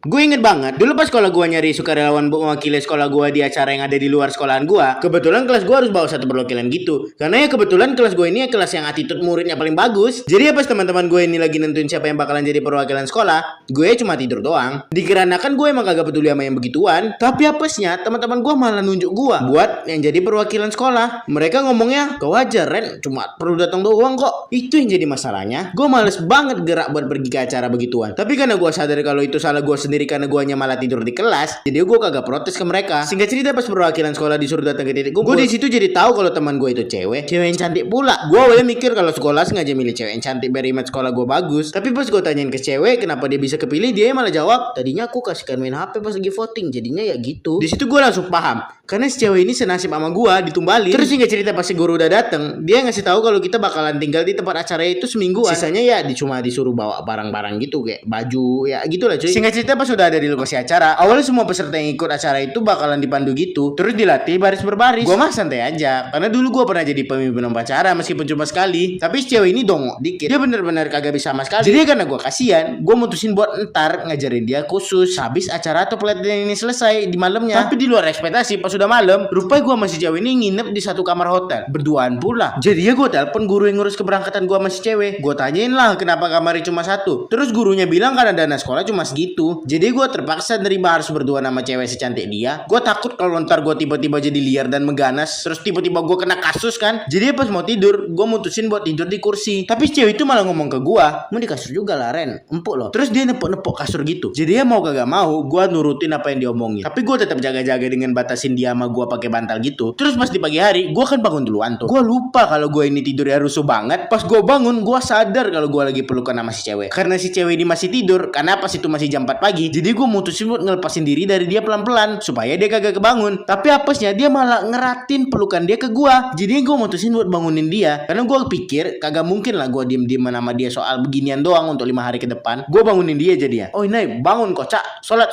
Gue inget banget, dulu pas sekolah gue nyari sukarelawan buat mewakili sekolah gue di acara yang ada di luar sekolahan gue. Kebetulan kelas gue harus bawa satu perwakilan gitu. Karena ya kebetulan kelas gue ini ya kelas yang attitude muridnya paling bagus. Jadi ya pas teman-teman gue ini lagi nentuin siapa yang bakalan jadi perwakilan sekolah, gue cuma tidur doang. Dikarenakan gue emang kagak peduli sama yang begituan. Tapi apesnya teman-teman gue malah nunjuk gue buat yang jadi perwakilan sekolah. Mereka ngomongnya, kau aja Ren, cuma perlu datang doang kok. Itu yang jadi masalahnya. Gue males banget gerak buat pergi ke acara begituan. Tapi karena gue sadar kalau itu salah gue sendiri karena guanya malah tidur di kelas, jadi gue kagak protes ke mereka. Singkat cerita pas perwakilan sekolah disuruh datang ke titik kumpul, gue di situ jadi tahu kalau teman gue itu cewek yang cantik pula. Gue awalnya mikir kalau sekolah sengaja milih cewek yang cantik biar image sekolah gue bagus. Tapi pas gue tanyain ke cewek kenapa dia bisa kepilih, dia malah jawab, tadinya aku kasihkan main HP pas lagi voting, jadinya ya gitu. Di situ gue langsung paham, karena si cewek ini senasib sama gue, ditumbalin. Terus singkat cerita pas si guru udah dateng, dia ngasih tahu kalau kita bakalan tinggal di tempat acara itu semingguan. Sisanya ya cuma disuruh bawa barang-barang gitu kayak baju ya gitulah cuy. Singkat cerita pas udah ada di lokasi acara, awalnya semua peserta yang ikut acara itu bakalan dipandu gitu, terus dilatih baris berbaris. Gue mah santai aja, karena dulu gue pernah jadi pemimpin upacara meskipun cuma sekali. Tapi si cewek ini dongok dikit, dia bener-bener kagak bisa sama sekali. Jadi karena gue kasihan, gue mutusin buat ntar ngajarin dia khusus habis acara atau pelatihan ini selesai di malamnya. Tapi di luar ekspektasi, pas udah malam, rupanya gue sama si cewek ini nginep di satu kamar hotel, berduaan pula. Jadi ya gue telepon guru yang ngurus keberangkatan gue sama si cewek. Gue tanyain lah kenapa kamarnya cuma satu. Terus gurunya bilang karena dana sekolah cuma segitu. Jadi gue terpaksa nerima harus berdua sama cewek secantik dia. Gue takut kalau ntar gue tiba-tiba jadi liar dan mengganas, terus tiba-tiba gue kena kasus kan. Jadi pas mau tidur, gue mutusin buat tidur di kursi. Tapi cewek itu malah ngomong ke gue, mau di kasur juga lah Ren, empuk loh. Terus dia nepok-nepok kasur gitu. Jadi ya mau kagak mau, gue nurutin apa yang diomongin. Tapi gue tetap jaga-jaga dengan batasin dia sama gue pakai bantal gitu. Terus pas di pagi hari, gue kan bangun duluan tuh. Gue lupa kalau gue ini tidurnya rusuh banget. Pas gue bangun, gue sadar kalau gue lagi pelukan sama si cewek. Karena si cewek ini masih tidur, karena pas itu masih jam 4 pagi. Jadi gue mutusin buat ngelepasin diri dari dia pelan-pelan supaya dia kagak kebangun. Tapi apesnya dia malah ngeratin pelukan dia ke gua. Jadi gue mutusin buat bangunin dia, karena gue pikir kagak mungkin lah gue diem-diem sama dia soal beginian doang untuk 5 hari ke depan. Gue bangunin dia jadinya. Oh ini bangun kocak, sholat.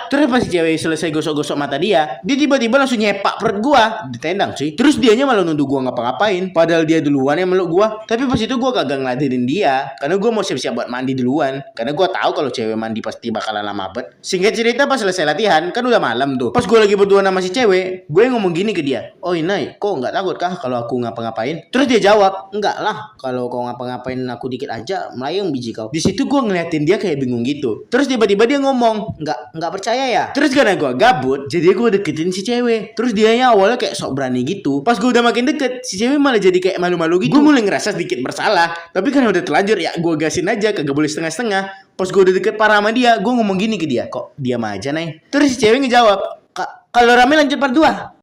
Terus pas si cewek selesai gosok-gosok mata dia tiba-tiba langsung nyepak perut gue, ditendang sih. Terus dianya malah nuduh gue ngapa-ngapain, padahal dia duluan yang meluk gue. Tapi pas itu gue kagak ngeladenin dia, karena gue mau siap-siap buat mandi duluan, karena gue tahu kalau cewek mandi pasti bakalan lama bet. Singkat cerita pas selesai latihan kan udah malam tuh. Pas gue lagi berdua sama si cewek, gue ngomong gini ke dia, oh Inai, kok nggak takut kah kalau aku ngapa-ngapain? Terus dia jawab, enggak lah, kalau kau ngapa-ngapain aku dikit aja melayang biji kau. Di situ gue ngeliatin dia kayak bingung gitu. Terus tiba-tiba dia ngomong, nggak percaya ya? Terus karena gue gabut, jadi gue deketin si cewek. Terus dianya awalnya kayak sok berani gitu. Pas gue udah makin deket, si cewek malah jadi kayak malu-malu gitu. Gue mulai ngerasa sedikit bersalah, tapi karena udah terlanjur ya gue gasin aja, kagak boleh setengah-setengah. Pas gue udah deket parah sama dia, gue ngomong gini ke dia, kok diam aja Nay. Terus si cewek ngejawab, kalau rame lanjut part 2.